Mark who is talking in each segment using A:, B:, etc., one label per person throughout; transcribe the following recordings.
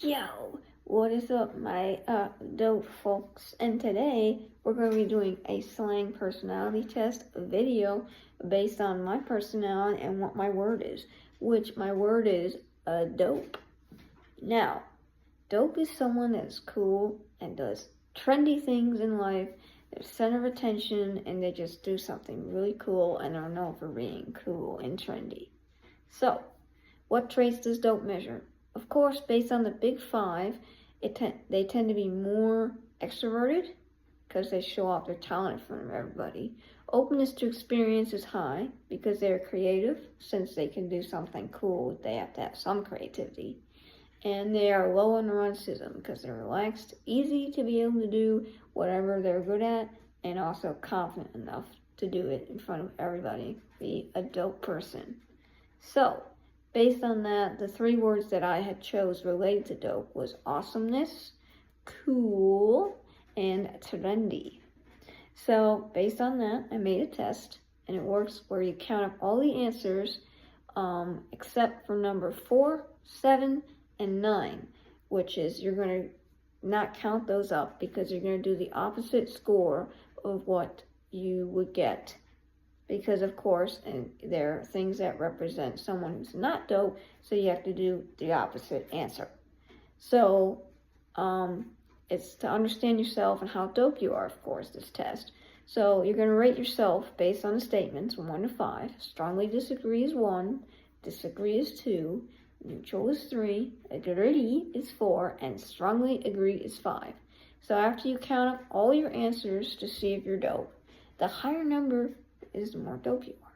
A: Yo, what is up, my dope folks? And today we're going to be doing a slang personality test video based on my personality and what my word is, which my word is dope. Now, dope is someone that's cool and does trendy things in life. They're center of attention and they just do something really cool and are known for being cool and trendy. So, what traits does dope measure? Of course, based on the big five, they tend to be more extroverted because they show off their talent in front of everybody. Openness to experience is high because they're creative. Since they can do something cool, they have to have some creativity. And they are low on neuroticism because they're relaxed, easy to be able to do whatever they're good at, and also confident enough to do it in front of everybody. Be a dope person. So, based on that, the three words that I had chose related to dope was awesomeness, cool, and trendy. So based on that, I made a test, and it works where you count up all the answers except for number 4, 7, and 9, which is you're going to not count those up because you're going to do the opposite score of what you would get. Because of course, and there are things that represent someone who's not dope, so you have to do the opposite answer. So, it's to understand yourself and how dope you are, of course, this test. So you're going to rate yourself based on the statements, 1 to 5. Strongly disagree is 1, disagree is 2, neutral is 3, agree is 4, and strongly agree is 5. So after you count up all your answers to see if you're dope, the higher number is the more dope you are.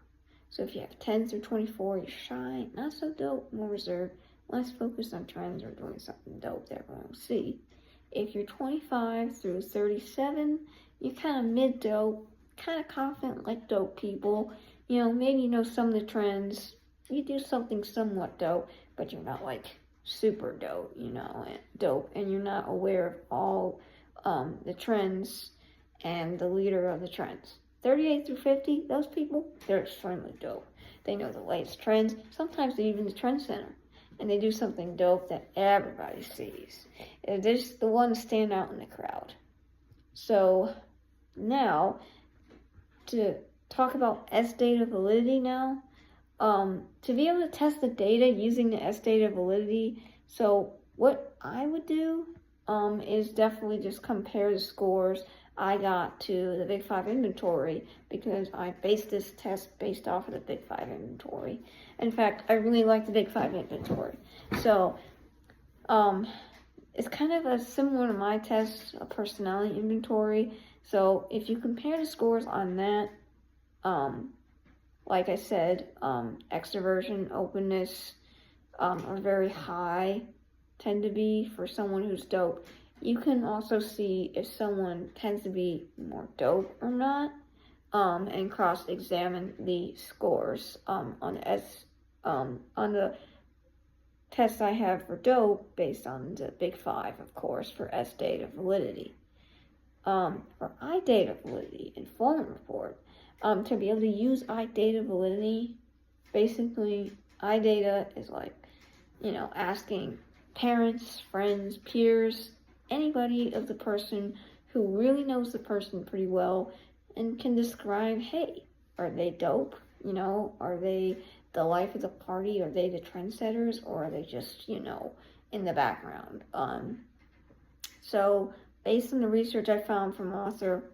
A: So if you have 10 through 24, you're shy, not so dope, more reserved, less focused on trends or doing something dope that everyone will see. If you're 25 through 37, you're kind of mid-dope, kind of confident like dope people. You know, maybe you know some of the trends. You do something somewhat dope, but you're not like super dope, and you're not aware of all the trends and the leader of the trends. 38 through 50, those people, they're extremely dope. They know the latest trends. Sometimes they're even the trend center. And they do something dope that everybody sees. They're just the ones stand out in the crowd. So now, to talk about S-data validity now, to be able to test the data using the S-data validity, so what I would do is definitely just compare the scores I got to the Big 5 inventory because I based this test based off of the Big 5 inventory. In fact, I really like the Big 5 inventory. So, it's kind of a similar to my test, a personality inventory. So, if you compare the scores on that, like I said, extroversion, openness are very high, tend to be for someone who's dope. You can also see if someone tends to be more dope or not, and cross-examine the scores on the test I have for dope based on the Big 5, of course, for S-data validity. For I-data validity, informant report, to be able to use I-data validity, basically, I-data is like, asking parents, friends, peers, anybody of the person who really knows the person pretty well and can describe, hey, are they dope? Are they the life of the party? Are they the trendsetters? Or are they just, in the background? So based on the research I found from author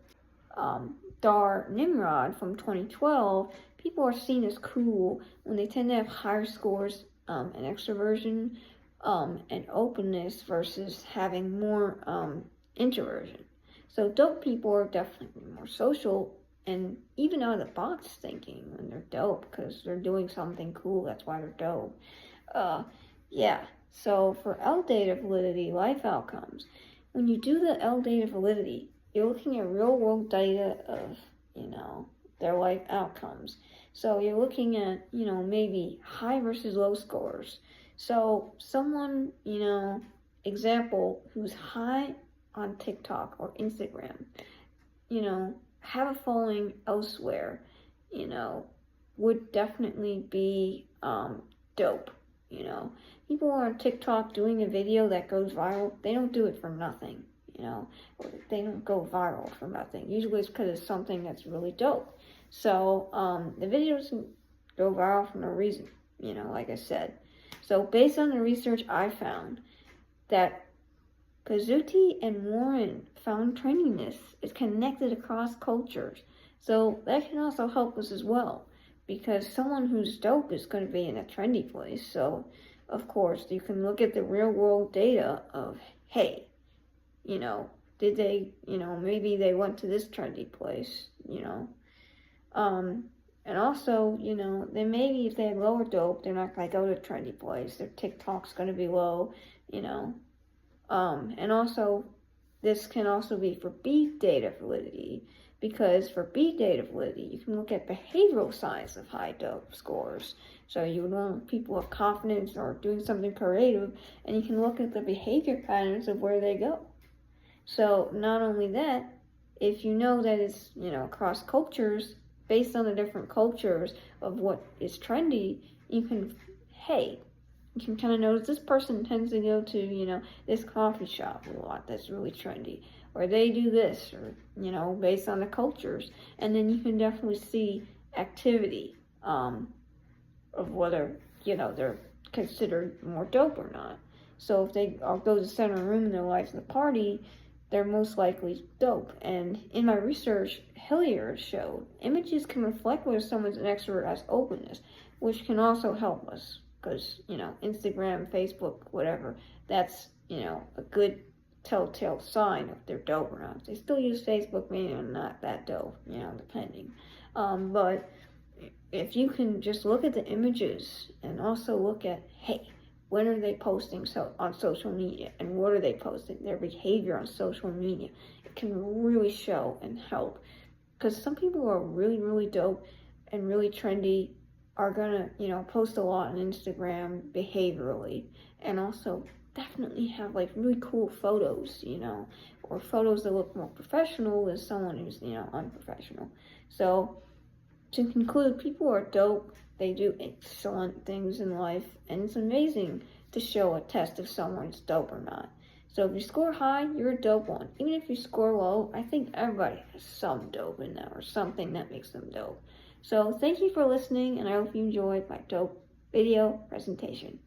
A: Dar Nimrod from 2012, people are seen as cool when they tend to have higher scores in extroversion and openness versus having more introversion. So dope people are definitely more social and even out of the box thinking when they're dope because they're doing something cool. That's why they're dope. So for L-data validity, life outcomes. When you do the L-data validity, you're looking at real-world data of, their life outcomes. So you're looking at, maybe high versus low scores. So someone, example, who's high on TikTok or Instagram, have a following elsewhere, would definitely be dope. people on TikTok doing a video that goes viral, they don't do it for nothing, or they don't go viral for nothing. Usually it's because it's something that's really dope. So the videos go viral for no reason, like I said. So based on the research I found, that Pizzuti and Warren found trendiness is connected across cultures. So that can also help us as well, because someone who's dope is going to be in a trendy place. So, of course, you can look at the real world data of, hey, did they, maybe they went to this trendy place, and also, then maybe if they have lower dope, they're not going to go to a trendy place. Their TikTok's going to be low, and also, this can also be for beat data validity, because for beat data validity, you can look at behavioral signs of high dope scores. So you would want people of confidence or doing something creative, and you can look at the behavior patterns of where they go. So not only that, if you know that it's, across cultures, based on the different cultures of what is trendy, you can kind of notice this person tends to go to, this coffee shop a lot that's really trendy, or they do this, or, based on the cultures. And then you can definitely see activity of whether, they're considered more dope or not. So if they all go to the center room in their life of the party, they're most likely dope. And in my research, Hilliard showed images can reflect whether someone's an extrovert has openness, which can also help us. Because, Instagram, Facebook, whatever, that's, a good telltale sign if they're dope or not. If they still use Facebook, maybe they're not that dope, depending. But if you can just look at the images and also look at, hey, when are they posting on social media, and what are they posting, their behavior on social media, it can really show and help. Because some people who are really, really dope and really trendy are gonna, post a lot on Instagram behaviorally, and also definitely have like really cool photos, or photos that look more professional than someone who's, unprofessional. So to conclude, people are dope. They do excellent things in life, and it's amazing to show a test if someone's dope or not. So if you score high, you're a dope one. Even if you score low, I think everybody has some dope in them, or something that makes them dope. So thank you for listening, and I hope you enjoyed my dope video presentation.